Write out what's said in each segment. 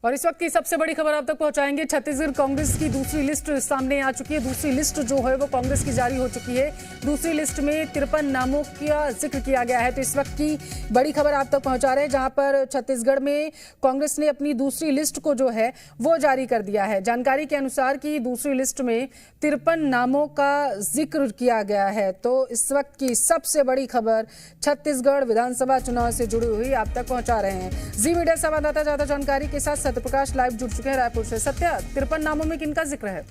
और इस वक्त की सबसे बड़ी खबर आप तक पहुंचाएंगे। छत्तीसगढ़ कांग्रेस की दूसरी लिस्ट सामने आ चुकी है। दूसरी लिस्ट जो है वो कांग्रेस की जारी हो चुकी है। दूसरी लिस्ट में 53 नामों का जिक्र किया गया है। तो इस वक्त की बड़ी खबर आप तक पहुंचा रहे हैं, जहां पर छत्तीसगढ़ में कांग्रेस ने अपनी दूसरी लिस्ट को जो है वो जारी कर दिया है। जानकारी के अनुसार की दूसरी लिस्ट में 53 नामों का जिक्र किया गया है। तो इस वक्त की सबसे बड़ी खबर छत्तीसगढ़ विधानसभा चुनाव से जुड़ी हुई आप तक पहुंचा रहे हैं। जी मीडिया संवाददाता ज्यादा जानकारी के साथ सत्यप्रकाश लाइव जुड़ चुके हैं रायपुर से। सत्य, 53 नामों में किनका जिक्र है?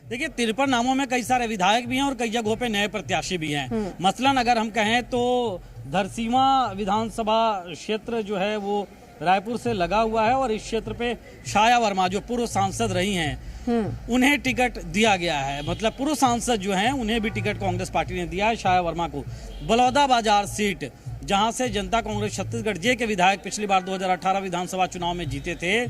देखिए, 53 नामों में कई सारे विधायक भी हैं और कई जगहों पे नए प्रत्याशी भी हैं। मसलन अगर हम कहें तो धरसींवा विधानसभा क्षेत्र जो है वो रायपुर से लगा हुआ है और इस क्षेत्र पे छाया वर्मा जो पूर्व सांसद रही हैं उन्हें टिकट दिया गया है। मतलब पूर्व सांसद जो हैं उन्हें भी टिकट कांग्रेस पार्टी ने दिया है, छाया वर्मा को। बलौदाबाजार सीट जहां से जनता कांग्रेस छत्तीसगढ़ जे के विधायक पिछली बार 2018 विधानसभा चुनाव में जीते थे,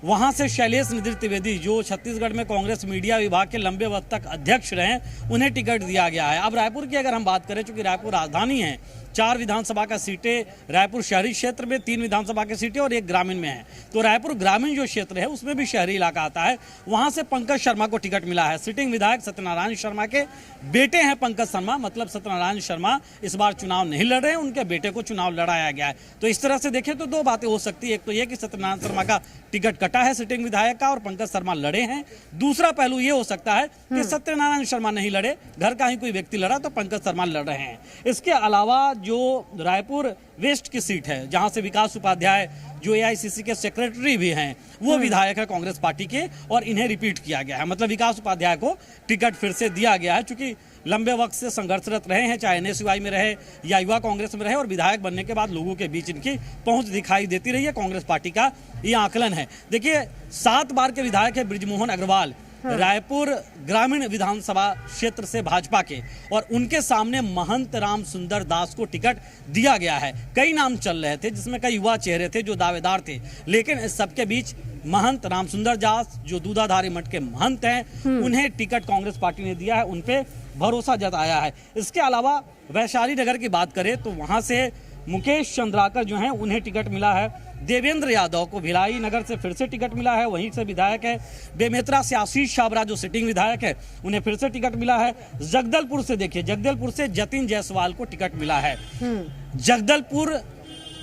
वहां से शैलेश निधिर त्रिवेदी जो छत्तीसगढ़ में कांग्रेस मीडिया विभाग के लंबे वक्त तक अध्यक्ष रहे, उन्हें टिकट दिया गया है। अब रायपुर की अगर हम बात करें, चूंकि रायपुर राजधानी है, 4 विधानसभा का सीटें रायपुर शहरी क्षेत्र में, 3 विधानसभा की सीटें और 1 ग्रामीण में है। तो रायपुर ग्रामीण जो क्षेत्र है उसमें भी शहरी इलाका आता है, वहां से पंकज शर्मा को टिकट मिला है। सिटिंग विधायक सत्यनारायण शर्मा के बेटे हैं पंकज शर्मा, मतलब सत्यनारायण शर्मा इस बार चुनाव नहीं लड़ रहे हैं, उनके बेटे को चुनाव लड़ाया गया है। तो इस तरह से देखें तो 2 बातें हो सकती है। एक तो यह कि सत्यनारायण शर्मा का टिकट कटा है सिटिंग विधायक का और पंकज शर्मा लड़े हैं। दूसरा पहलू यह हो सकता है कि सत्यनारायण शर्मा नहीं लड़े, घर का ही कोई व्यक्ति लड़ा तो पंकज शर्मा लड़ रहे हैं। इसके अलावा जो रायपुर वेस्ट की सीट है, जहां से विकास उपाध्याय जो एआईसीसी के सेक्रेटरी भी हैं वो विधायक है कांग्रेस पार्टी के, और इन्हें रिपीट किया गया है। मतलब विकास उपाध्याय को टिकट फिर से दिया गया है, चूंकि लंबे वक्त से संघर्षरत रहे हैं, चाहे एनएसयूआई में रहे या युवा कांग्रेस में रहे, और विधायक बनने के बाद लोगों के बीच इनकी पहुंच दिखाई देती रही है। कांग्रेस पार्टी का ये आकलन है। देखिए, 7 बार के विधायक है बृजमोहन अग्रवाल रायपुर ग्रामीण विधानसभा क्षेत्र से भाजपा के, और उनके सामने महंत राम सुंदर दास को टिकट दिया गया है। कई नाम चल रहे थे जिसमें कई युवा चेहरे थे जो दावेदार थे, लेकिन इस सबके बीच महंत राम सुंदर दास जो दूधाधारी मठ के महंत हैं उन्हें टिकट कांग्रेस पार्टी ने दिया है, उनपे भरोसा जताया है। इसके अलावा वैशाली नगर की बात करें तो वहां से मुकेश चंद्राकर जो हैं उन्हें टिकट मिला है। देवेंद्र यादव को भिलाई नगर से फिर से टिकट मिला है, वहीं से विधायक है। बेमेतरा से आशीष छाबरा जो सिटिंग विधायक है उन्हें फिर से टिकट मिला है। जगदलपुर से देखिए, जगदलपुर से जतिन जायसवाल को टिकट मिला है। जगदलपुर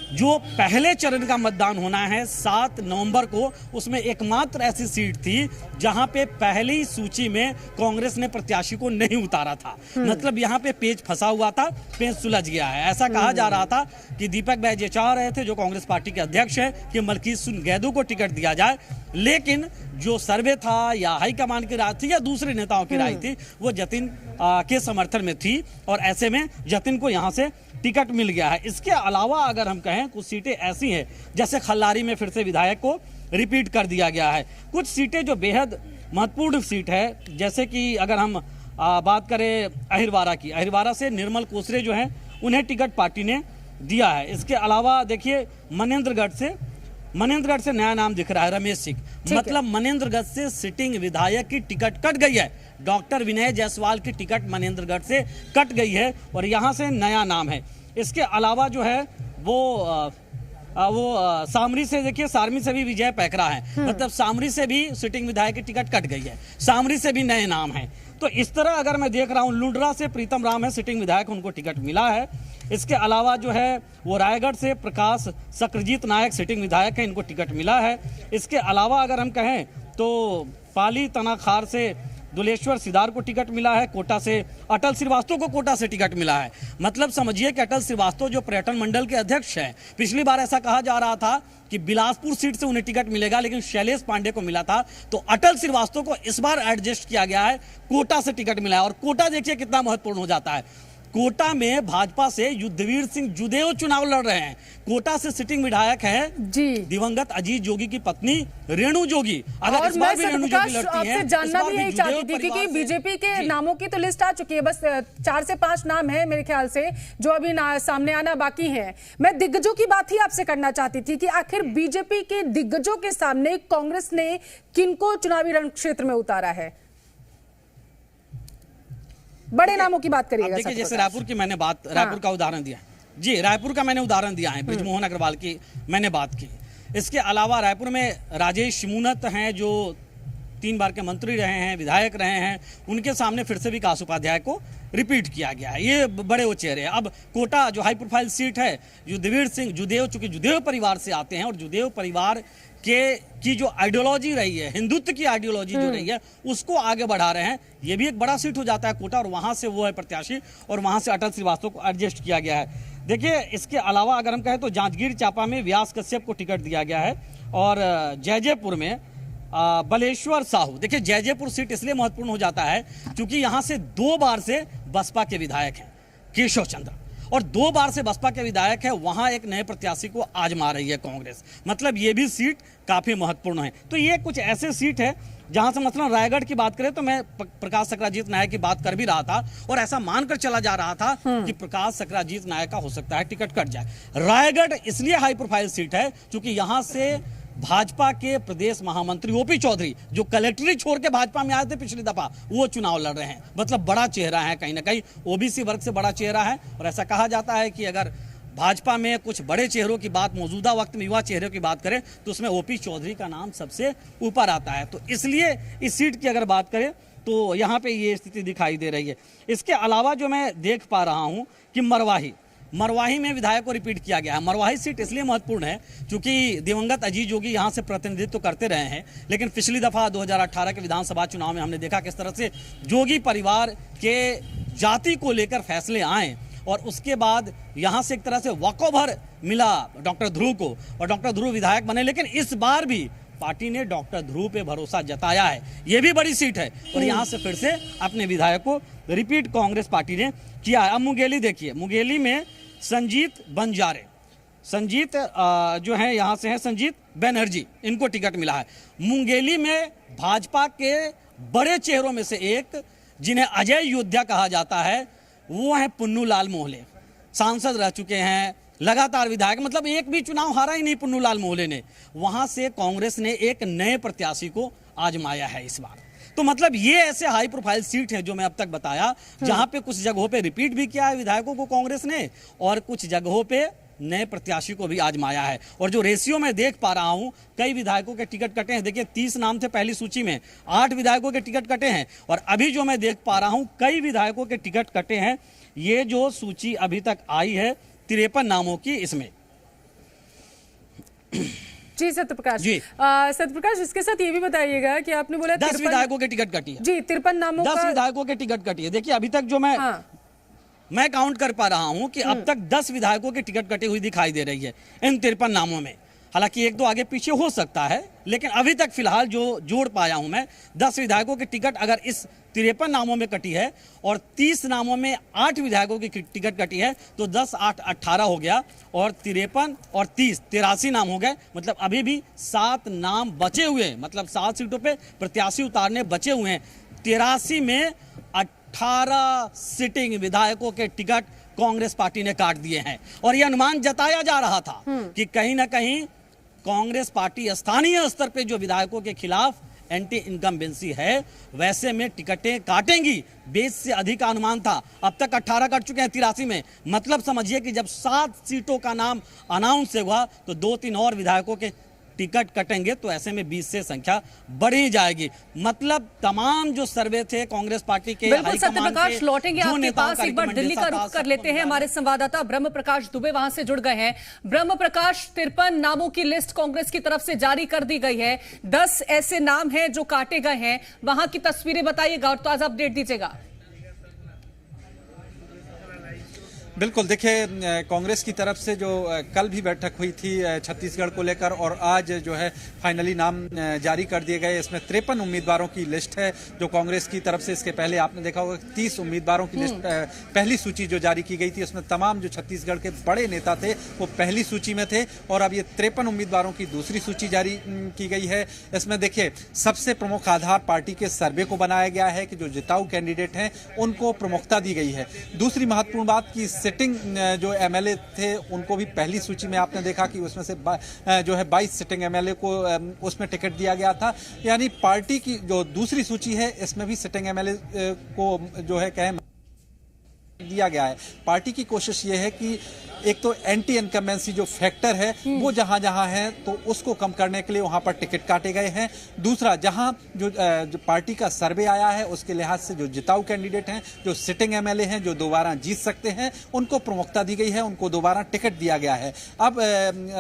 जो पहले चरण का मतदान होना है 7 नवंबर को, उसमें एकमात्र ऐसी सीट थी जहां पे पहली सूची में कांग्रेस ने प्रत्याशी को नहीं उतारा था। मतलब यहां पे पेच फंसा हुआ था, पेच सुलझ गया है। ऐसा कहा जा रहा था कि दीपक बैज ये चाह रहे थे, जो कांग्रेस पार्टी के अध्यक्ष हैं, कि मलकीत सिंह गैदू को टिकट दिया जाए, लेकिन जो सर्वे था या हाईकमान की राय थी या दूसरे नेताओं की राय थी वो जतिन के समर्थन में थी, और ऐसे में जतिन को यहां से टिकट मिल गया है। इसके अलावा अगर हम कहें कुछ सीटें ऐसी हैं जैसे खल्लारी में फिर से विधायक को रिपीट कर दिया गया है। कुछ सीटें जो बेहद महत्वपूर्ण सीट है, जैसे कि अगर हम बात करें अहिरवारा की, अहिरवारा से निर्मल कोसरे जो हैं उन्हें टिकट पार्टी ने दिया है। इसके अलावा देखिए मनेन्द्रगढ़ से नया नाम दिख रहा है, रमेश सिंह। मतलब मनेन्द्रगढ़ से सिटिंग विधायक की टिकट कट गई है, डॉक्टर विनय जायसवाल की टिकट मनेन्द्रगढ़ से कट गई है और यहां से नया नाम है। इसके अलावा जो है वो सामरी से देखिए, सारमी से भी विजय पैकरा है। मतलब सामरी से भी सिटिंग विधायक की टिकट कट गई है, सामरी से भी नए नाम है। तो इस तरह अगर मैं देख रहा हूं, लुड्रा से प्रीतम राम है सिटिंग विधायक, उनको टिकट मिला है। इसके अलावा जो है वो रायगढ़ से प्रकाश सक्रजीत नायक सिटिंग विधायक है, इनको टिकट मिला है। इसके अलावा अगर हम कहें तो पाली तनाखार से दुलेश्वर सिदार को टिकट मिला है। कोटा से अटल श्रीवास्तव को कोटा से टिकट मिला है। मतलब समझिए कि अटल श्रीवास्तव जो पर्यटन मंडल के अध्यक्ष हैं, पिछली बार ऐसा कहा जा रहा था कि बिलासपुर सीट से उन्हें टिकट मिलेगा, लेकिन शैलेश पांडे को मिला था। तो अटल श्रीवास्तव को इस बार एडजस्ट किया गया है, कोटा से टिकट मिला है। और कोटा देखिए कितना महत्वपूर्ण हो जाता है। कोटा में भाजपा से युद्धवीर सिंह जुदेव चुनाव लड़ रहे हैं। कोटा से सिटिंग विधायक है जी दिवंगत अजीत जोगी की पत्नी रेणु जोगी। अगर इस बार भी रेणु जोगी लड़ती हैं, जानना भी यही चाहती थी, क्योंकि बीजेपी के नामों की तो लिस्ट आ चुकी है, बस 4 से 5 नाम है मेरे ख्याल से जो अभी सामने आना बाकी है। मैं दिग्गजों की बात ही आपसे करना चाहती थी कि आखिर बीजेपी के दिग्गजों के सामने कांग्रेस ने किनको चुनावी रण क्षेत्र में उतारा है? बड़े नामों की बात करिएगा। देखिए, जैसे रायपुर की मैंने बात, रायपुर का उदाहरण दिया, जी, रायपुर का मैंने उदाहरण दिया है, बृजमोहन अग्रवाल की मैंने बात की। इसके अलावा रायपुर में राजेश मुनत हैं जो 3 बार के मंत्री रहे हैं, विधायक रहे हैं, उनके सामने फिर से विकास उपाध्याय को रिपीट किया गया है। ये बड़े वो चेहरे हैं। अब कोटा जो हाई प्रोफाइल सीट है, युद्धवीर सिंह जुदेव, चूंकि जुदेव परिवार से आते हैं और जुदेव परिवार की जो आइडियोलॉजी रही है, हिंदुत्व की आइडियोलॉजी जो रही है, उसको आगे बढ़ा रहे हैं। ये भी एक बड़ा सीट हो जाता है कोटा, और वहां से वो है प्रत्याशी, और वहां से अटल श्रीवास्तव को एडजस्ट किया गया है। देखिए, इसके अलावा अगर हम कहें तो जांजगीर चांपा में व्यास कश्यप को टिकट दिया गया है, और जयजयपुर में बलेश्वर साहू। देखिए, जयजयपुर सीट इसलिए महत्वपूर्ण हो जाता है क्योंकि यहां से 2 बार से बसपा के विधायक हैं केशव चंद्र, और 2 बार से बसपा के विधायक है, वहां एक नए प्रत्याशी को आजमा रही है कांग्रेस। मतलब ये भी सीट काफी महत्वपूर्ण है। तो ये कुछ ऐसे सीट है जहां से मतलब रायगढ़ की बात करें तो मैं प्रकाश सकराजीत नायक की बात कर भी रहा था, और ऐसा मानकर चला जा रहा था कि प्रकाश सकराजीत नायक का हो सकता है टिकट कट जाए। रायगढ़ इसलिए हाई प्रोफाइल सीट है क्योंकि यहां से भाजपा के प्रदेश महामंत्री ओपी चौधरी, जो कलेक्टरी छोड़ के भाजपा में आए थे पिछली दफा, वो चुनाव लड़ रहे हैं। मतलब बड़ा चेहरा है, कहीं ना कहीं ओबीसी वर्ग से बड़ा चेहरा है। और ऐसा कहा जाता है कि अगर भाजपा में कुछ बड़े चेहरों की बात मौजूदा वक्त में युवा चेहरों की बात करें तो उसमें ओपी चौधरी का नाम सबसे ऊपर आता है। तो इसलिए इस सीट की अगर बात करें तो यहाँ पे ये स्थिति दिखाई दे रही है। इसके अलावा जो मैं देख पा रहा हूँ कि मरवाही में विधायक को रिपीट किया गया है। मरवाही सीट इसलिए महत्वपूर्ण है क्योंकि दिवंगत अजीत जोगी यहां से प्रतिनिधित्व करते रहे हैं, लेकिन पिछली दफा 2018 के विधानसभा चुनाव में हमने देखा किस तरह से जोगी परिवार के जाति को लेकर फैसले आए, और उसके बाद यहां से एक तरह से वॉकओवर मिला डॉक्टर ध्रुव को, और डॉक्टर ध्रुव विधायक बने। लेकिन इस बार भी पार्टी ने डॉक्टर ध्रुव पे भरोसा जताया है। यह भी बड़ी सीट है, और यहां से फिर से अपने विधायक को रिपीट कांग्रेस पार्टी ने किया है। अब मुंगेली देखिए, मुंगेली में संजीत बंजारे, संजीत जो है यहाँ से है संजीत बनर्जी, इनको टिकट मिला है। मुंगेली में भाजपा के बड़े चेहरों में से एक, जिन्हें अजय योद्धा कहा जाता है, वो है पुन्नू लाल मोहले। सांसद रह चुके हैं, लगातार विधायक, मतलब एक भी चुनाव हारा ही नहीं पुन्नू लाल मोहले ने। वहां से कांग्रेस ने एक नए प्रत्याशी को आजमाया है इस बार। तो मतलब ये ऐसे हाई प्रोफाइल सीट हैं जो मैं अब तक बताया, जहां पे कुछ जगहों पे रिपीट भी किया है विधायकों को कांग्रेस ने, और कुछ जगहों पे नए प्रत्याशी को भी आजमाया है। और जो रेशियो में देख पा रहा हूं, कई विधायकों के टिकट कटे हैं। देखिए, 30 नाम थे पहली सूची में, 8 विधायकों के टिकट कटे हैं, और अभी जो मैं देख पा रहा हूं कई विधायकों के टिकट कटे हैं। ये जो सूची अभी तक आई है 53 नामों की, इसमें जी सत्यप्रकाश, इसके साथ ये भी बताइएगा कि आपने बोला 10 विधायकों के टिकट कटी है। जी, 53 नामों 10 विधायकों के टिकट कटी है। देखिए, अभी तक जो मैं काउंट कर पा रहा हूं कि अब तक 10 विधायकों की टिकट कटी हुई दिखाई दे रही है इन 53 नामों में। हालांकि 1-2 आगे पीछे हो सकता है, लेकिन अभी तक फिलहाल जो जोड़ पाया हूं मैं, 10 विधायकों की टिकट अगर इस 53 नामों में कटी है, और 30 नामों में 8 विधायकों की टिकट कटी है, तो 10, 8, 18 हो गया, और 53 और 30, 83 नाम हो गए। मतलब अभी भी 7 नाम बचे हुए हैं, मतलब 7 सीटों पे प्रत्याशी उतारने बचे हुए हैं। 83 में 18 सिटिंग विधायकों के टिकट कांग्रेस पार्टी ने काट दिए हैं, और यह अनुमान जताया जा रहा था कि कहीं ना कहीं कांग्रेस पार्टी स्थानीय स्तर पे जो विधायकों के खिलाफ एंटी इनकम्बेंसी है, वैसे में टिकटें काटेंगी। 20 से अधिक का अनुमान था, अब तक 18 कट चुके हैं 83 में। मतलब समझिए कि जब 7 सीटों का नाम अनाउंस हुआ तो 2-3 और विधायकों के टिकट कटेंगे, तो ऐसे में 20 से संख्या बढ़ी जाएगी। मतलब तमाम जो सर्वे थे कांग्रेस पार्टी के, बिल्कुल सत्यप्रकाश, लौटेंगे आपके पास, एक बार दिल्ली का रुख कर लेते हैं। हमारे संवाददाता ब्रह्म प्रकाश दुबे वहां से जुड़ गए हैं। ब्रह्म प्रकाश, 53 नामों की लिस्ट कांग्रेस की तरफ से जारी कर दी गई है। 10 ऐसे नाम हैं जो काटे गए हैं, वहां की तस्वीरें बताइएगा और ताजा अपडेट दीजिएगा। बिल्कुल, देखिए, कांग्रेस की तरफ से जो कल भी बैठक हुई थी छत्तीसगढ़ को लेकर, और आज जो है फाइनली नाम जारी कर दिए गए। इसमें 53 उम्मीदवारों की लिस्ट है जो कांग्रेस की तरफ से, इसके पहले आपने देखा होगा 30 उम्मीदवारों की लिस्ट पहली सूची जो जारी की गई थी, उसमें तमाम जो छत्तीसगढ़ के बड़े नेता थे वो पहली सूची में थे, और अब ये 53 उम्मीदवारों की दूसरी सूची जारी की गई है। इसमें देखिए, सबसे प्रमुख आधार पार्टी के सर्वे को बनाया गया है कि जो जिताऊ कैंडिडेट हैं उनको प्रमुखता दी गई है। दूसरी महत्वपूर्ण बात की सिटिंग जो एमएलए थे उनको भी पहली सूची में आपने देखा कि उसमें से जो है 22 सिटिंग एमएलए को उसमें टिकट दिया गया था। यानी पार्टी की जो दूसरी सूची है इसमें भी सिटिंग एमएलए को जो है कहें दिया गया है। पार्टी की कोशिश ये है कि एक तो एंटी इनकम्बेंसी जो फैक्टर है वो जहां जहां है तो उसको कम करने के लिए वहां पर टिकट काटे गए हैं। दूसरा, जहां जो पार्टी का सर्वे आया है उसके लिहाज से जो जिताऊ कैंडिडेट हैं, जो सिटिंग एमएलए हैं, जो दोबारा जीत सकते हैं, उनको प्रमुखता दी गई है, उनको दोबारा टिकट दिया गया है। अब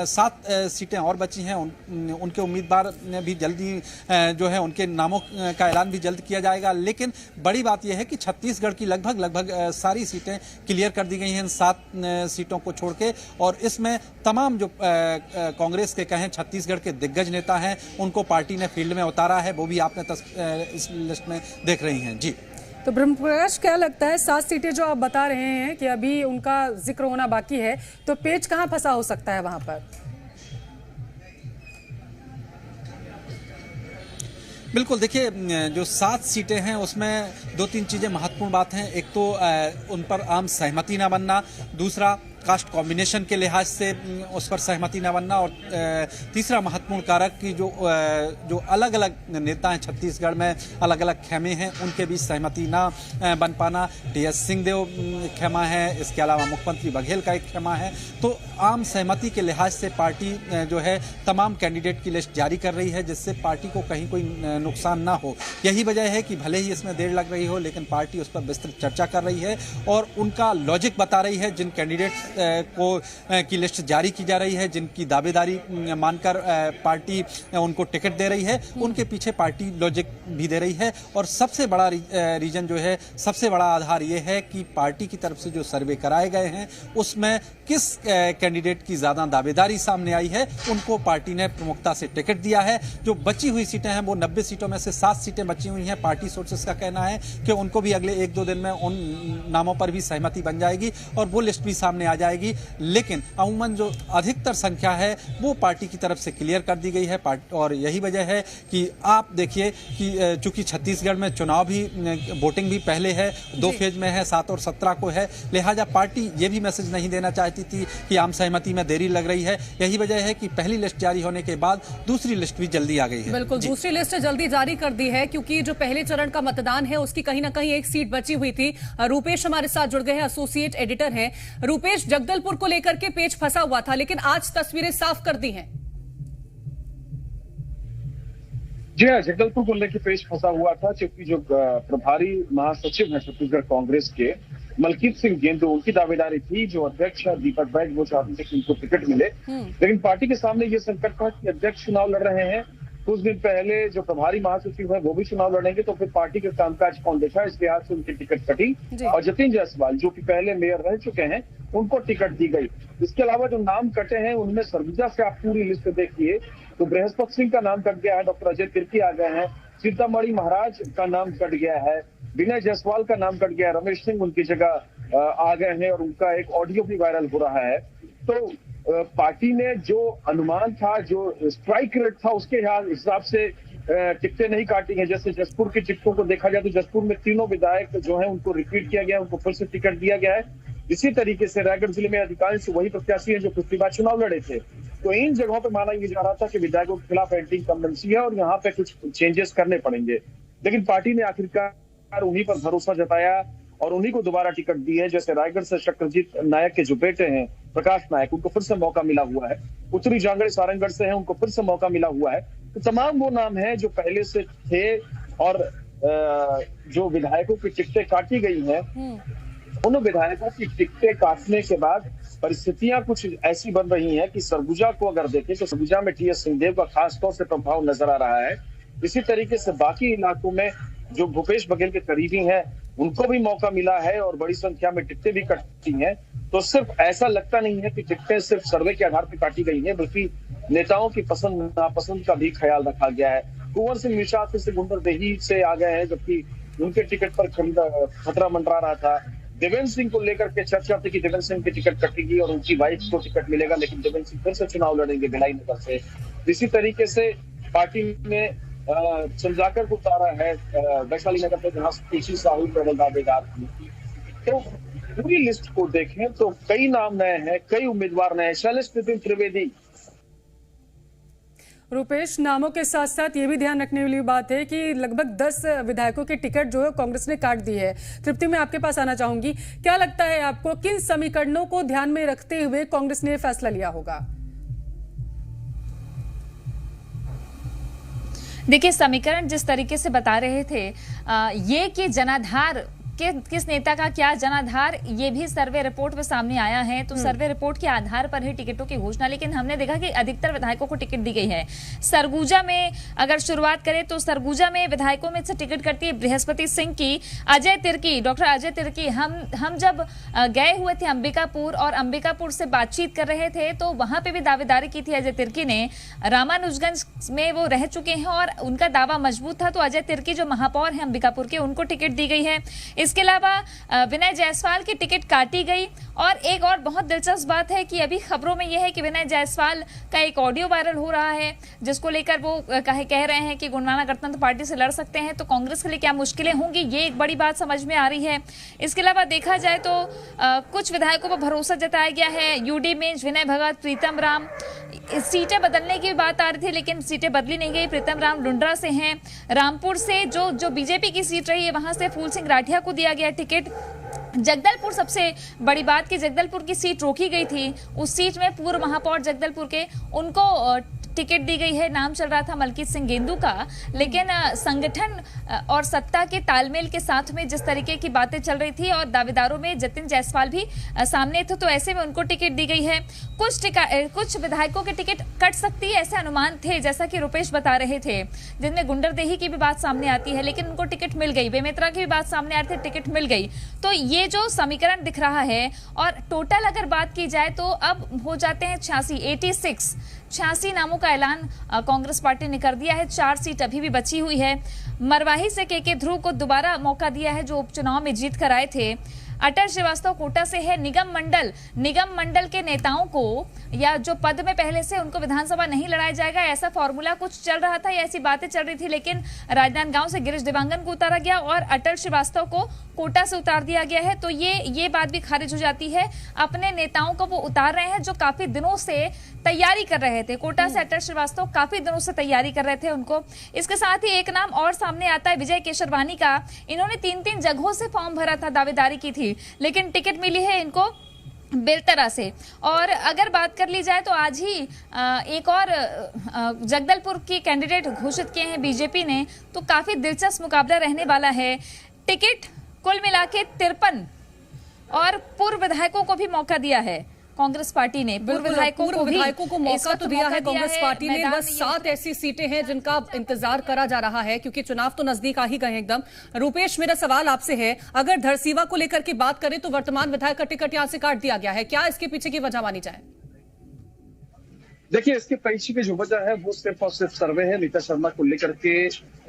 7 सीटें और बची हैं, उनके उम्मीदवार भी जल्दी जो है उनके नामों का ऐलान भी जल्द किया जाएगा। लेकिन बड़ी बात यह है कि छत्तीसगढ़ की लगभग सारी सीटें क्लियर कर दी गई हैं 7 सीटों को छोड़ के, और इसमें तमाम जो कांग्रेस के कहें छत्तीसगढ़ के दिग्गज नेता हैं उनको पार्टी ने फील्ड में उतारा है, वो भी आपने इस लिस्ट में देख रही हैं। जी, तो ब्रह्म प्रकाश, क्या लगता है 7 सीटें जो आप बता रहे हैं कि अभी उनका जिक्र होना बाकी है, तो पेच कहां फंसा हो सकता है वहां पर? बिल्कुल, देखिए जो 7 सीटें हैं उसमें 2-3 चीजें महत्वपूर्ण बात हैं। एक तो उन पर आम सहमति ना बनना, दूसरा कास्ट कॉम्बिनेशन के लिहाज से उस पर सहमति न बनना, और तीसरा महत्वपूर्ण कारक कि जो अलग अलग नेता हैं छत्तीसगढ़ में, अलग अलग खेमे हैं, उनके बीच सहमति ना बन पाना। टीएस सिंहदेव खेमा है, इसके अलावा मुख्यमंत्री बघेल का एक खेमा है। तो आम सहमति के लिहाज से पार्टी जो है तमाम कैंडिडेट की लिस्ट जारी कर रही है, जिससे पार्टी को कहीं कोई नुकसान ना हो। यही वजह है कि भले ही इसमें देर लग रही हो, लेकिन पार्टी उस पर विस्तृत चर्चा कर रही है और उनका लॉजिक बता रही है। जिन कैंडिडेट की लिस्ट जारी की जा रही है, जिनकी दावेदारी मानकर पार्टी उनको टिकट दे रही है, उनके पीछे पार्टी लॉजिक भी दे रही है। और सबसे बड़ा रीजन जो है, सबसे बड़ा आधार ये है कि पार्टी की तरफ से जो सर्वे कराए गए हैं उसमें किस कैंडिडेट की ज्यादा दावेदारी सामने आई है, उनको पार्टी ने प्रमुखता से टिकट दिया है। जो बची हुई सीटें हैं वो 90 सीटों में से 7 सीटें बची हुई हैं। पार्टी सोर्सेस का कहना है कि उनको भी अगले 1-2 दिन में उन नामों पर भी सहमति बन जाएगी और वो लिस्ट भी सामने आ जाएगी। लेकिन अमूमन जो अधिकतर संख्या है वो पार्टी की तरफ से क्लियर कर दी गई है। और यही वजह है कि आप देखिए कि चूंकि छत्तीसगढ़ में चुनाव भी, वोटिंग भी पहले है, 2 फेज में है, 7 और 17 को है, लिहाजा पार्टी ये भी मैसेज नहीं देना चाहती थी कि आम सहमति में देरी लग रही है। यही वजह है कि पहली लिस्ट जारी होने के बाद दूसरी लिस्ट भी जल्दी आ गई है। बिल्कुल, दूसरी लिस्ट जल्दी जारी कर दी है क्योंकि जो पहले चरण का मतदान है उसकी कहीं ना कहीं एक सीट बची हुई थी। रूपेश हमारे साथ जुड़ गए हैं, एसोसिएट एडिटर हैं। रूपेश, जगदलपुर को लेकर के पेच फंसा हुआ था, लेकिन आज तस्वीरें साफ कर दी हैं। जी हाँ, जगदलपुर को लेकर पेच फंसा हुआ था क्योंकि जो प्रभारी महासचिव है छत्तीसगढ़ कांग्रेस के मलकीत सिंह गेंदू, उनकी दावेदारी थी। जो अध्यक्ष दीपक बैज वो चाहते थे कि उनको टिकट मिले, लेकिन पार्टी के सामने ये संकट था कि अध्यक्ष चुनाव लड़ रहे हैं, कुछ दिन पहले जो प्रभारी महासचिव है वो भी चुनाव लड़ेंगे, तो फिर पार्टी के कामकाज कौन देखा, इस लिहाज से उनकी टिकट कटी। और जतिन जायसवाल जो कि पहले मेयर रह चुके हैं, उनको टिकट दी गई। इसके अलावा जो नाम कटे हैं उनमें सरगुजा से आप पूरी लिस्ट देखिए तो बृहस्पति सिंह का नाम कट गया है, डॉक्टर अजय तिर्की आ गए हैं, सीतामढ़ी महाराज का नाम कट गया है, विनय जायसवाल का नाम कट गया है, रमेश सिंह उनकी जगह आ गए हैं और उनका एक ऑडियो भी वायरल हो रहा है। तो पार्टी ने जो अनुमान था, जो स्ट्राइक रेट था, उसके हिसाब से टिकटें नहीं काटी हैं। जैसे जसपुर की टिकटों को देखा जाए तो जसपुर में तीनों विधायक जो हैं उनको रिपीट किया गया, उनको फिर से टिकट दिया गया है। इसी तरीके से रायगढ़ जिले में अधिकांश वही प्रत्याशी हैं जो पिछली बार चुनाव लड़े थे। तो इन जगहों पर माना ये जा रहा था कि विधायकों के खिलाफ एंटी इनकम्बेंसी है और यहाँ पे कुछ चेंजेस करने पड़ेंगे, लेकिन पार्टी ने आखिरकार उन्हीं पर भरोसा जताया और उन्हीं को दोबारा टिकट दी है। जैसे रायगढ़ से शक्रजीत नायक के जो बेटे हैं प्रकाश नायक, उनको फिर से मौका मिला हुआ है। उत्तरी जांगड़े सारंगढ़ से हैं, उनको फिर से मौका मिला हुआ है। तो तमाम वो नाम हैं जो पहले से थे और जो विधायकों की टिकटें काटी गई हैं, उन विधायकों की टिकटें काटने के बाद परिस्थितियां कुछ ऐसी बन रही हैं कि सरगुजा को अगर देखें तो सरगुजा में टीएस सिंहदेव का खासतौर से प्रभाव नजर आ रहा है। इसी तरीके से बाकी इलाकों में जो भूपेश बघेल के करीबी हैं उनको भी मौका मिला है और बड़ी संख्या में टिकटें भी कटी हैं। तो सिर्फ ऐसा लगता नहीं है कि टिकटें सिर्फ सर्वे के आधार पर काटी गई हैं, बल्कि नेताओं की पसंद नापसंद का भी ख्याल रखा गया है। कुंवर सिंह निषाद से गुंडरदेही से आ गए हैं, जबकि उनके टिकट पर खतरा मंडरा रहा था। देवेंद्र सिंह को लेकर के चर्चा थी कि देवेंद्र सिंह की टिकट कटेगी और उनकी वाइफ को टिकट मिलेगा, लेकिन देवेंद्र सिंह फिर से चुनाव लड़ेंगे भिलाई नगर से। इसी तरीके से पार्टी ने चंद्राकर को उतारा है वैशाली नगर से, जहां तुलसी साहू प्रबल दावेदार थी। तो पूरी लिस्ट को देखें तो कई नाम नए हैं, कई उम्मीदवार नए हैं। शैलेश नितिन त्रिवेदी रुपेश, नामों के साथ साथ ये भी ध्यान रखने वाली बात है कि लगभग 10 विधायकों की टिकट जो है कांग्रेस ने काट दी है। तृप्ति, मैं आपके पास आना चाहूंगी, क्या लगता है आपको किन समीकरणों को ध्यान में रखते हुए कांग्रेस ने फैसला लिया होगा? देखिए, समीकरण जिस तरीके से बता रहे थे ये कि जनाधार किस नेता का क्या जनाधार, ये भी सर्वे रिपोर्ट में सामने आया है। तो सर्वे रिपोर्ट के आधार पर है टिकटों की घोषणा, लेकिन हमने देखा कि अधिकतर विधायकों को टिकट दी गई है। सरगुजा में अगर शुरुआत करें तो सरगुजा में विधायकों में से टिकट करती है बृहस्पति सिंह की। अजय तिर्की, डॉक्टर अजय तिर्की, हम जब गए हुए थे अंबिकापुर और अंबिकापुर से बातचीत कर रहे थे तो वहां पे भी दावेदारी की थी अजय तिर्की ने। रामानुजगंज में वो रह चुके हैं और उनका दावा मजबूत था, तो अजय तिर्की जो महापौर है अंबिकापुर के, उनको टिकट दी गई है। इसके अलावा विनय जायसवाल की टिकट काटी गई। और एक और बहुत दिलचस्प बात है कि अभी खबरों में यह है कि विनय जायसवाल का एक ऑडियो वायरल हो रहा है जिसको लेकर वो कह रहे हैं कि गोंडवाना गणतंत्र पार्टी से लड़ सकते हैं, तो कांग्रेस के लिए क्या मुश्किलें होंगी, ये एक बड़ी बात समझ में आ रही है। इसके अलावा देखा जाए तो कुछ विधायकों पर भरोसा जताया गया है। यूडी मेंज, विनय भगत, प्रीतम राम, सीटें बदलने की बात आ रही थी लेकिन सीटें बदली नहीं गई। प्रीतम राम लुंड्रा से हैं, रामपुर से जो बीजेपी की सीट रही है वहां से फूल सिंह राठिया को दिया गया टिकट। जगदलपुर, सबसे बड़ी बात कि जगदलपुर की सीट रोकी गई थी, उस सीट में पूर्व महापौर जगदलपुर के उनको टिकट दी गई है। नाम चल रहा था मलकीत सिंह गेंदू का, लेकिन संगठन और सत्ता के तालमेल के साथ में जिस तरीके की बातें चल रही थी और दावेदारों में जतिन जायसवाल भी सामने थे, तो ऐसे में उनको टिकट दी गई है। कुछ विधायकों के टिकट कट सकती है ऐसे अनुमान थे, जैसा कि रुपेश बता रहे थे, जिनमें गुंडरदेही की भी बात सामने आती है, लेकिन उनको टिकट मिल गई। बेमेतरा की भी बात सामने आ रही थी, टिकट मिल गई। तो ये जो समीकरण दिख रहा है, और टोटल अगर बात की जाए तो अब हो जाते हैं 86 नामों का ऐलान कांग्रेस पार्टी ने कर दिया है। 4 सीट अभी भी बची हुई है। मरवाही से के ध्रुव को दोबारा मौका दिया है, जो उपचुनाव में जीत कर आए थे। अटल श्रीवास्तव कोटा से है। निगम मंडल के नेताओं को या जो पद में पहले से उनको विधानसभा नहीं लड़ाया जाएगा, ऐसा फॉर्मूला कुछ चल रहा था या ऐसी बातें चल रही थी, लेकिन राजनांदगांव से गिरीश देवांगन को उतारा गया और अटल श्रीवास्तव को कोटा से उतार दिया गया है। तो ये बात भी खारिज हो जाती है। अपने नेताओं को वो उतार रहे हैं जो काफी दिनों से तैयारी कर रहे थे। कोटा से अटल श्रीवास्तव काफी दिनों से तैयारी कर रहे थे उनको। इसके साथ ही एक नाम और सामने आता है विजय केशरवानी का। इन्होंने 3 जगहों से फॉर्म भरा था, दावेदारी की थी, लेकिन टिकट मिली है इनको बेलतरा से। और अगर बात कर ली जाए तो आज ही एक और जगदलपुर की कैंडिडेट घोषित किए हैं बीजेपी ने, तो काफी दिलचस्प मुकाबला रहने वाला है। टिकट कुल मिला के 53 और पूर्व विधायकों को भी मौका दिया है कांग्रेस पार्टी ने। पूर्व विधायकों को मौका तो दिया है कांग्रेस पार्टी ने। बस 7 ऐसी सीटें हैं जिनका इंतजार करा जा रहा है, क्योंकि चुनाव तो नजदीक आ ही गए एकदम। रुपेश, मेरा सवाल आपसे है, अगर धरसीवा को लेकर के बात करें तो वर्तमान विधायक का टिकट यहां से काट दिया गया है, क्या इसके पीछे की वजह मानी जाए? देखिए, इसके पीछे की जो वजह है वो सिर्फ और सिर्फ सर्वे है। नीता शर्मा को लेकर के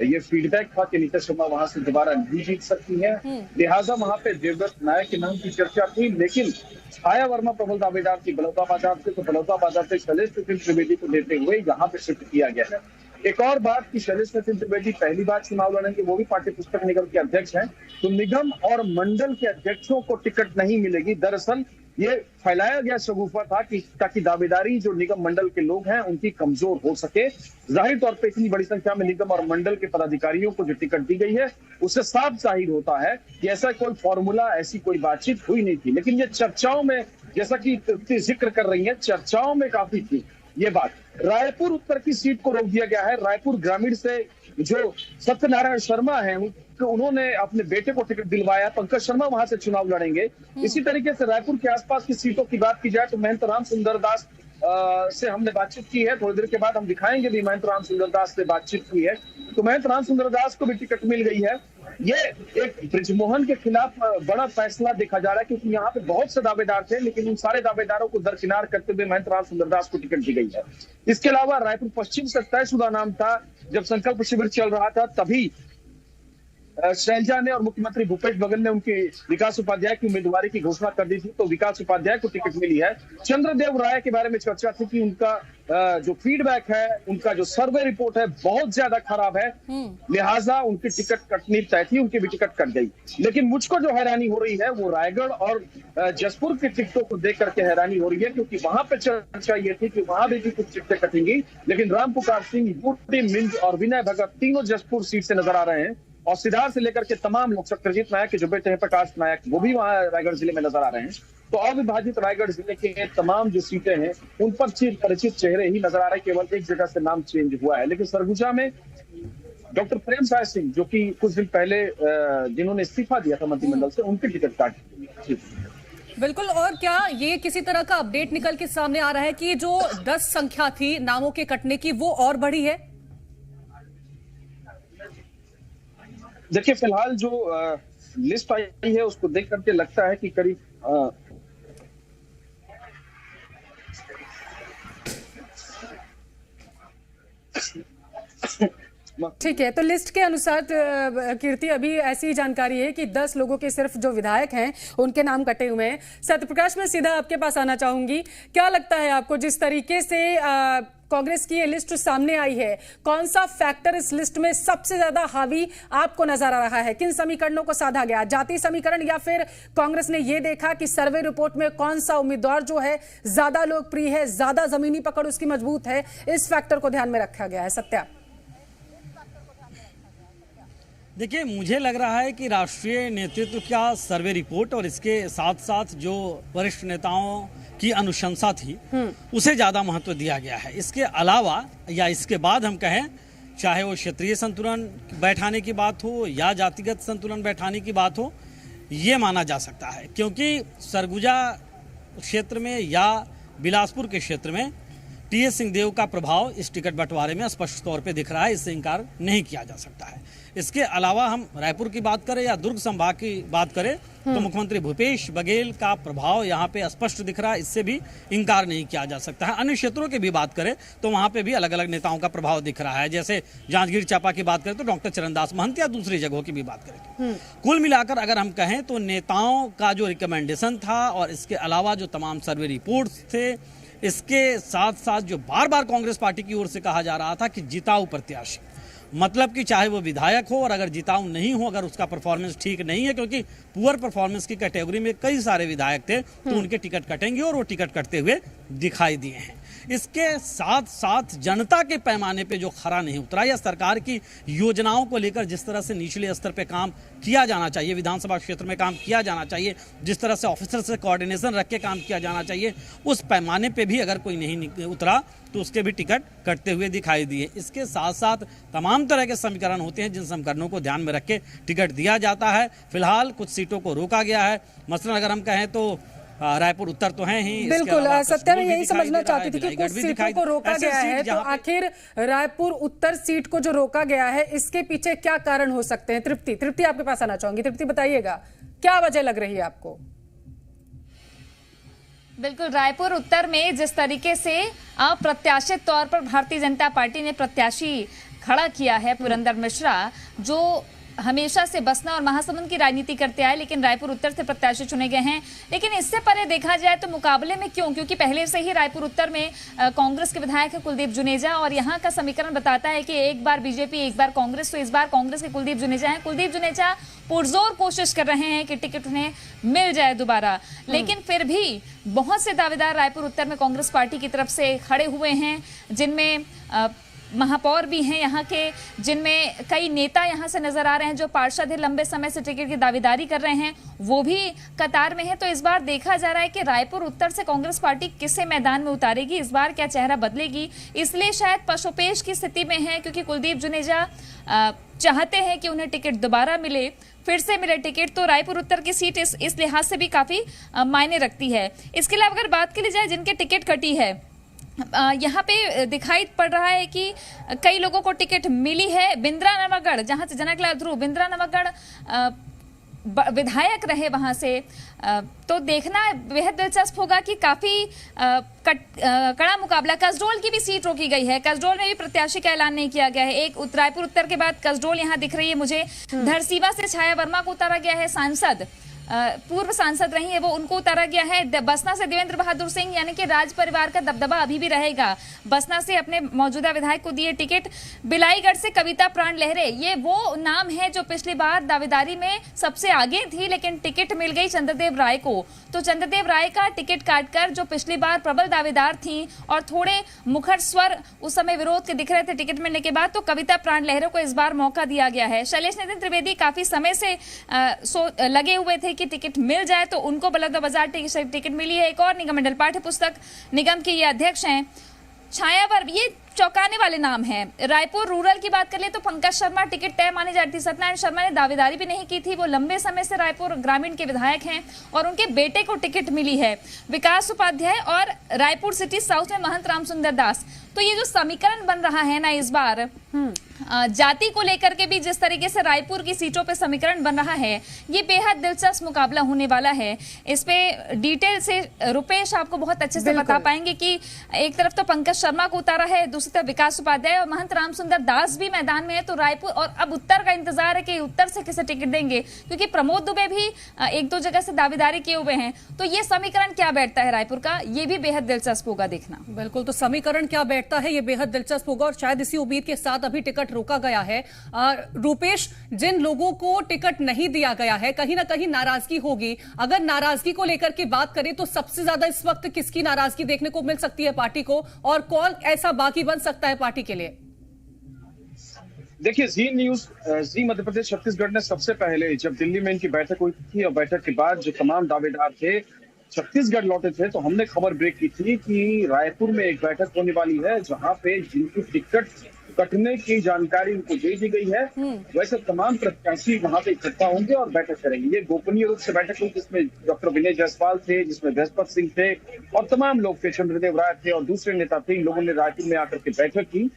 ये फीडबैक था कि नीता शर्मा वहां से दोबारा नहीं जीत सकती है, लिहाजा वहां पे देवव्रत नायक के नाम की चर्चा थी। लेकिन छाया वर्मा प्रबल दावेदार की बलौदाबाजार से, तो बलौदाबाजार से शैलेश नितिन त्रिवेदी को देते हुए यहाँ पे शिफ्ट किया गया है। एक और बात कि शैलेश नितिन त्रिवेदी पहली बार चुनाव लड़ेंगे, वो भी पार्टी पुस्तक निगम के अध्यक्ष हैं, तो निगम और मंडल के अध्यक्षों को टिकट नहीं मिलेगी। दरअसल ये फैलाया गया शगुफा था कि ताकि दावेदारी जो निगम मंडल के लोग हैं उनकी कमजोर हो सके। जाहिर तौर पे इतनी बड़ी संख्या में निगम और मंडल के पदाधिकारियों को जो टिकट दी गई है, उससे साफ जाहिर होता है कि ऐसा कोई फॉर्मूला, ऐसी कोई बातचीत हुई नहीं थी। लेकिन ये चर्चाओं में, जैसा कि जिक्र कर रही है, चर्चाओं में काफी थी ये बात। रायपुर उत्तर की सीट को रोक दिया गया है। रायपुर ग्रामीण से जो सत्यनारायण शर्मा है, उन्होंने अपने बेटे को टिकट दिलवाया, पंकज शर्मा वहां से चुनाव लड़ेंगे। इसी तरीके से रायपुर के आसपास की सीटों की बात की जाए तो महंत राम सुंदर दास से हमने बातचीत की है, थोड़ी देर के बाद हम दिखाएंगे भी महंत राम सुंदर दास से बातचीत की है, तो महंत राम सुंदर दास को भी टिकट मिल गई है। ये एक ब्रिजमोहन के खिलाफ बड़ा फैसला देखा जा रहा है, क्योंकि यहाँ पे बहुत से दावेदार थे, लेकिन उन सारे दावेदारों को दरकिनार करते हुए महंत राम सुंदर दास को टिकट दी गई है। इसके अलावा रायपुर पश्चिम से तयशुदा नाम था, जब संकल्प शिविर चल रहा था तभी शैलजा ने और मुख्यमंत्री भूपेश बघेल ने उनके विकास उपाध्याय की उम्मीदवारी की घोषणा कर दी थी, तो विकास उपाध्याय को टिकट मिली है। चंद्रदेव राय के बारे में चर्चा थी कि उनका जो फीडबैक है, उनका जो सर्वे रिपोर्ट है बहुत ज्यादा खराब है, लिहाजा उनकी टिकट कटनी तय थी, उनकी भी टिकट कट गई। लेकिन मुझको जो हैरानी हो रही है वो रायगढ़ और जसपुर की टिकटों को देख करके हैरानी हो रही है, क्योंकि वहां पे चर्चा ये थी कि वहां भी कुछ टिकटें कटेंगी, लेकिन रामपुकार सिंह, बूटी मिंज और विनय भगत तीनों जसपुर सीट से नजर आ रहे हैं, और सिद्धार्थ से लेकर के तमाम लोग, सत्यजीत नायक के जो बेटे हैं प्रकाश नायक, वो भी वहां रायगढ़ जिले में नजर आ रहे हैं। तो अविभाजित रायगढ़ जिले के तमाम जो सीटें हैं उन पर परिचित चेहरे ही नजर आ रहे हैं, केवल एक जगह से नाम चेंज हुआ है। लेकिन सरगुजा में डॉक्टर प्रेम साय सिंह, जो कि कुछ दिन पहले जिन्होंने इस्तीफा दिया था मंत्रिमंडल से, उनकी टिकट काट दी। बिल्कुल। और क्या ये किसी तरह का अपडेट निकल के सामने आ रहा है कि जो 10 संख्या थी नामों के कटने की वो और बढ़ी है? देखिए, फिलहाल जो लिस्ट आई है उसको देख करके लगता है कि करीब ठीक है। तो लिस्ट के अनुसार कीर्ति, अभी ऐसी जानकारी है कि 10 लोगों के सिर्फ जो विधायक हैं उनके नाम कटे हुए हैं। सत्यप्रकाश, मैं सीधा आपके पास आना चाहूंगी। क्या लगता है आपको, जिस तरीके से कांग्रेस की ये लिस्ट सामने आई है, कौन सा फैक्टर इस लिस्ट में सबसे ज्यादा हावी आपको नजर आ रहा है? किन समीकरणों को साधा गया, जातीय समीकरण, या फिर कांग्रेस ने ये देखा कि सर्वे रिपोर्ट में कौन सा उम्मीदवार जो है ज्यादा लोकप्रिय है, ज्यादा जमीनी पकड़ उसकी मजबूत है, इस फैक्टर को ध्यान में रखा गया है? सत्या, देखिए, मुझे लग रहा है कि राष्ट्रीय नेतृत्व का सर्वे रिपोर्ट और इसके साथ साथ जो वरिष्ठ नेताओं की अनुशंसा थी उसे ज्यादा महत्व दिया गया है। इसके अलावा या इसके बाद हम कहें, चाहे वो क्षेत्रीय संतुलन बैठाने की बात हो या जातिगत संतुलन बैठाने की बात हो, ये माना जा सकता है, क्योंकि सरगुजा क्षेत्र में या बिलासपुर के क्षेत्र में टी.एस. सिंहदेव का प्रभाव इस टिकट बंटवारे में स्पष्ट तौर पे दिख रहा है, इससे इनकार नहीं किया जा सकता है। इसके अलावा हम रायपुर की बात करें या दुर्ग संभाग की बात करें तो मुख्यमंत्री भूपेश बघेल का प्रभाव यहाँ पे स्पष्ट दिख रहा है, इससे भी इनकार नहीं किया जा सकता है। अन्य क्षेत्रों की भी बात करें तो वहाँ पे भी अलग अलग नेताओं का प्रभाव दिख रहा है। जैसे जांजगीर चांपा की बात करें तो डॉक्टर चरणदास महंत, या दूसरी जगहों की भी बात करें तो कुल मिलाकर अगर हम कहें तो नेताओं का जो रिकमेंडेशन था और इसके अलावा जो तमाम सर्वे रिपोर्ट्स थे, इसके साथ साथ जो बार बार कांग्रेस पार्टी की ओर से कहा जा रहा था कि जिताऊ प्रत्याशी, मतलब कि चाहे वो विधायक हो और अगर जिताऊ नहीं हो, अगर उसका परफॉर्मेंस ठीक नहीं है, क्योंकि पुअर परफॉर्मेंस की कैटेगरी में कई सारे विधायक थे, तो उनके टिकट कटेंगे और वो टिकट कटते हुए दिखाई दिए हैं। इसके साथ साथ जनता के पैमाने पे जो खरा नहीं उतरा या सरकार की योजनाओं को लेकर जिस तरह से निचले स्तर पे काम किया जाना चाहिए, विधानसभा क्षेत्र में काम किया जाना चाहिए, जिस तरह से ऑफिसर से कोऑर्डिनेशन रख के काम किया जाना चाहिए, उस पैमाने पे भी अगर कोई नहीं उतरा तो उसके भी टिकट कटते हुए दिखाई दिए। इसके साथ साथ तमाम तरह के समीकरण होते हैं जिन समीकरणों को ध्यान में रख के टिकट दिया जाता है। फिलहाल कुछ सीटों को रोका गया है, मसलन अगर हम कहें तो रायपुर उत्तर तो है ही। बिल्कुल, सत्या मैं यही समझना चाहती थी कि कुछ सीटों को रोका गया है, तो आखिर रायपुर उत्तर सीट को जो रोका गया है इसके पीछे क्या कारण हो सकते हैं? तृप्ति आपके पास आना चाहूंगी। तृप्ति, बताइएगा क्या वजह लग रही है आपको? बिल्कुल, रायपुर उत्तर में जिस तरीके से अप्रत्याशित तौर पर भारतीय जनता पार्टी ने प्रत्याशी खड़ा किया है पुरंदर मिश्रा, जो हमेशा से बसना और महासमुंद की राजनीति करते आए, लेकिन रायपुर उत्तर से प्रत्याशी चुने गए हैं। लेकिन इससे परे देखा जाए तो मुकाबले में क्यों, क्योंकि पहले से ही रायपुर उत्तर में कांग्रेस के विधायक है कुलदीप जुनेजा, और यहाँ का समीकरण बताता है कि एक बार बीजेपी एक बार कांग्रेस, तो इस बार कांग्रेस के कुलदीप जुनेजा हैं। कुलदीप जुनेजा पुरजोर कोशिश कर रहे हैं कि टिकट उन्हें मिल जाए दोबारा, लेकिन फिर भी बहुत से दावेदार रायपुर उत्तर में कांग्रेस पार्टी की तरफ से खड़े हुए हैं, जिनमें महापौर भी हैं यहाँ के, जिनमें कई नेता यहाँ से नजर आ रहे हैं जो पार्षद हैं, लंबे समय से टिकट की दावेदारी कर रहे हैं, वो भी कतार में है। तो इस बार देखा जा रहा है कि रायपुर उत्तर से कांग्रेस पार्टी किसे मैदान में उतारेगी, इस बार क्या चेहरा बदलेगी, इसलिए शायद पशुपेश की स्थिति में है, क्योंकि कुलदीप जुनेजा चाहते हैं कि उन्हें टिकट दोबारा मिले, फिर से मिले टिकट। तो रायपुर उत्तर की सीट इस लिहाज से भी काफी मायने रखती है। इसके अलावा अगर बात की ली जाए जिनके टिकट कटी है, यहाँ पे दिखाई पड़ रहा है कि कई लोगों को टिकट मिली है। बिंद्रा नवागढ़, जहां से जनकलाल ध्रुव, बिंद्रा नवागढ़ विधायक रहे वहां से, तो देखना बेहद दिलचस्प होगा कि काफी कड़ा मुकाबला। कसडोल की भी सीट रोकी गई है, कसडोल में भी प्रत्याशी का ऐलान नहीं किया गया है। एक रायपुर उत्तर के बाद कसडोल यहाँ दिख रही है मुझे। धरसीवा से छाया वर्मा को उतारा गया है, सांसद, पूर्व सांसद रही है वो, उनको उतारा गया है। बसना से देवेंद्र बहादुर सिंह, यानी कि राज परिवार का दबदबा अभी भी रहेगा। बसना से अपने मौजूदा विधायक को दिए टिकट। बिलाईगढ़ से कविता प्राण लहरे, ये वो नाम है जो पिछली बार दावेदारी में सबसे आगे थी, लेकिन टिकट मिल गई चंद्रदेव राय को। तो चंद्रदेव राय का टिकट काटकर जो पिछली बार प्रबल दावेदार थी और थोड़े मुखर स्वर उस समय विरोध के दिख रहे थे टिकट मिलने के बाद, तो कविता प्राण लहरे को इस बार मौका दिया गया है। शैलेश नितिन त्रिवेदी काफी समय से लगे हुए थे कि टिकट मिल जाए, तो उनको बलौदाबाजार टिकट मिली है। एक और निगम मंडल पाठ्य पुस्तक निगम के ये अध्यक्ष हैं छायावर, ये चौंकाने वाले नाम हैं। रायपुर रूरल की बात कर ले तो पंकज शर्मा टिकट तय मानी जाती थी। सत्यनारायण शर्मा ने दावेदारी भी नहीं की थी, वो लंबे समय से रायपुर ग्रामीण के विधायक हैं और उनके बेटे को टिकट मिली है। विकास उपाध्याय और रायपुर सिटी साउथ में महंत रामसुंदर दास। तो ये जो समीकरण बन रहा है ना इस बार जाति को लेकर के भी, जिस तरीके से रायपुर की सीटों पे समीकरण बन रहा है, ये बेहद दिलचस्प मुकाबला होने वाला है। इस पे डिटेल से रुपेश आपको बहुत अच्छे से बता पाएंगे कि एक तरफ तो पंकज शर्मा को उतारा है, दूसरी तरफ विकास उपाध्याय और महंत रामसुंदर दास भी मैदान में है। तो रायपुर और अब उत्तर का इंतजार है कि उत्तर से किसे टिकट देंगे, क्योंकि प्रमोद दुबे भी एक दो जगह से दावेदारी किए हुए हैं। तो ये समीकरण क्या बैठता है रायपुर का, ये भी बेहद दिलचस्प होगा देखना। बिल्कुल, तो समीकरण क्या बैठता है ये बेहद दिलचस्प होगा और शायद इसी उम्मीद के साथ अभी टिकट रोका गया है। रूपेश, जिन लोगों को टिकट नहीं दिया गया है, कहीं ना कहीं नाराजगी होगी। अगर नाराजगी को लेकर के बात करें तो सबसे ज्यादा इस वक्त किसकी नाराजगी देखने को मिल सकती है पार्टी को, और कौन ऐसा बाकी बन सकता है पार्टी के लिए? देखिए, जी मध्य प्रदेश छत्तीसगढ़ ने सबसे पहले जब दिल्ली में इनकी बैठक हुई थी और बैठक के बाद जो तमाम दावेदार थे छत्तीसगढ़ लौटे थे, तो हमने खबर ब्रेक की थी कि रायपुर में एक बैठक होने वाली है जहां पे जिनकी टिकट कटने की जानकारी उनको दे दी गई है, वैसे तमाम प्रत्याशी वहां पे इकट्ठा होंगे और बैठक करेंगे। ये गोपनीय रूप से बैठक हुई जिसमें डॉक्टर विनय जायसवाल थे, जिसमें बृहस्पति सिंह थे और तमाम लोग थे, चंद्रदेव राय थे और दूसरे नेता थे। इन लोगों ने रायपुर में आकर के बैठक की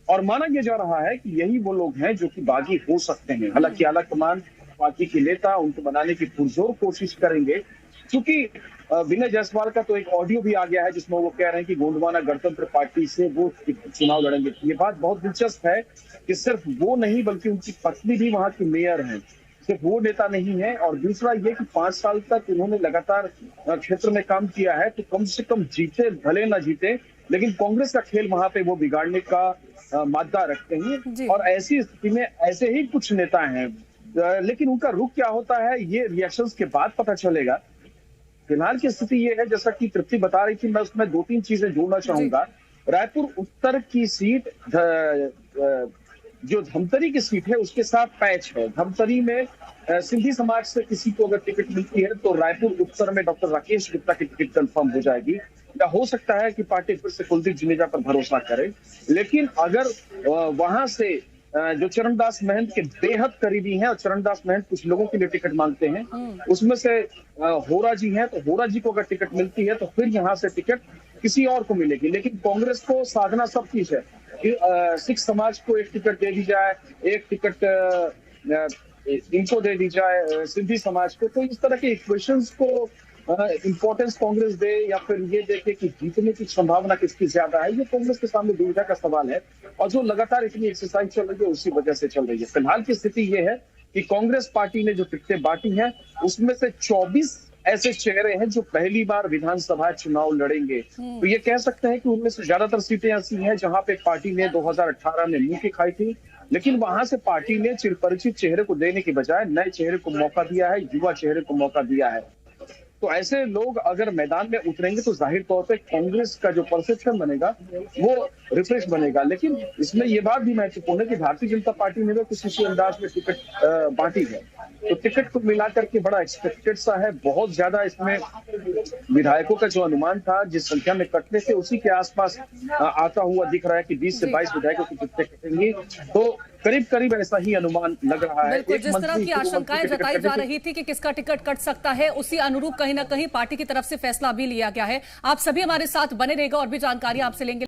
और माना यह जा रहा है कि यही वो लोग हैं जो कि बागी हो सकते हैं। हालांकि आला कमान पार्टी के नेता उनको बनाने की पुरजोर कोशिश करेंगे, क्योंकि विनय जायसवाल का तो एक ऑडियो भी आ गया है जिसमें वो कह रहे हैं कि गोंडवाना गणतंत्र पार्टी से वो चुनाव लड़ेंगे। ये बात बहुत दिलचस्प है कि सिर्फ वो नहीं बल्कि उनकी पत्नी भी वहां की मेयर हैं, सिर्फ वो नेता नहीं है। और दूसरा ये कि 5 साल तक उन्होंने लगातार क्षेत्र में काम किया है, तो कम से कम जीते भले ना जीते, लेकिन कांग्रेस का खेल वहां पे वो बिगाड़ने का मादा रखते हैं। और ऐसी स्थिति में ऐसे ही कुछ नेता हैं, लेकिन उनका रुख क्या होता है ये रिएक्शंस के बाद पता चलेगा। फिलहाल की स्थिति ये है, जैसा कि तृप्ति बता रही थी, मैं उसमें 2-3 चीजें जोड़ना चाहूंगा। रायपुर उत्तर की सीट जो धमतरी की सीट है उसके साथ पैच है। धमतरी में सिंधी समाज से किसी को अगर टिकट मिलती है तो रायपुर उत्तर में डॉक्टर राकेश गुप्ता की टिकट कंफर्म हो जाएगी, या हो सकता है कि पार्टी फिर से कुलदीप जुनेजा पर भरोसा करे। लेकिन अगर वहां से जो चरणदास महंत के बेहद करीबी हैं और चरणदास महंत कुछ लोगों के लिए टिकट मांगते हैं, उसमें से होरा जी हैं, तो होरा जी को अगर टिकट मिलती है तो फिर यहाँ से टिकट किसी और को मिलेगी। लेकिन कांग्रेस को साधना सब चीज है कि सिख समाज को एक टिकट दे दी जाए, एक टिकट इनको दे दी जाए सिंधी समाज को। तो इस तरह के इक्वेशंस को इंपॉर्टेंस कांग्रेस दे या फिर ये देखे कि जीतने की संभावना किसकी ज्यादा है, ये कांग्रेस के सामने दुविधा का सवाल है। और जो लगातार इतनी एक्सरसाइज चल रही है उसी वजह से चल रही है। फिलहाल की स्थिति ये है कि कांग्रेस पार्टी ने जो टिकटें बांटी हैं उसमें से 24 ऐसे चेहरे हैं जो पहली बार विधानसभा चुनाव लड़ेंगे। तो ये कह सकते हैं कि उनमें से ज्यादातर सीटें ऐसी हैं जहां पे पार्टी ने 2018 में मुंह की खाई थी, लेकिन वहां से पार्टी ने चिरपरिचित चेहरे को देने के बजाय नए चेहरे को मौका दिया है, युवा चेहरे को मौका दिया है। तो ऐसे लोग अगर मैदान में उतरेंगे तो जाहिर तौर पे कांग्रेस का जो परसेप्शन बनेगा वो रिफ्रेश बनेगा। लेकिन इसमें ये बात भी महत्वपूर्ण है कि भारतीय जनता पार्टी ने भी कुछ इसी अंदाज में टिकट बांटी है, तो टिकट को मिलाकर के बड़ा एक्सपेक्टेड सा है। बहुत ज्यादा इसमें विधायकों का जो अनुमान था जिस संख्या में कटने थे उसी के आसपास आता हुआ दिख रहा है कि 20 से 22 विधायकों की टिकटें कटेंगी। तो करीब करीब ऐसा ही अनुमान लग रहा है। जिस तरह की आशंकाएं जताई जा रही थी कि किसका टिकट कट सकता है, उसी अनुरूप कहीं ना कहीं पार्टी की तरफ से फैसला भी लिया गया है। आप सभी हमारे साथ बने रहेगा और भी जानकारी आपसे लेंगे।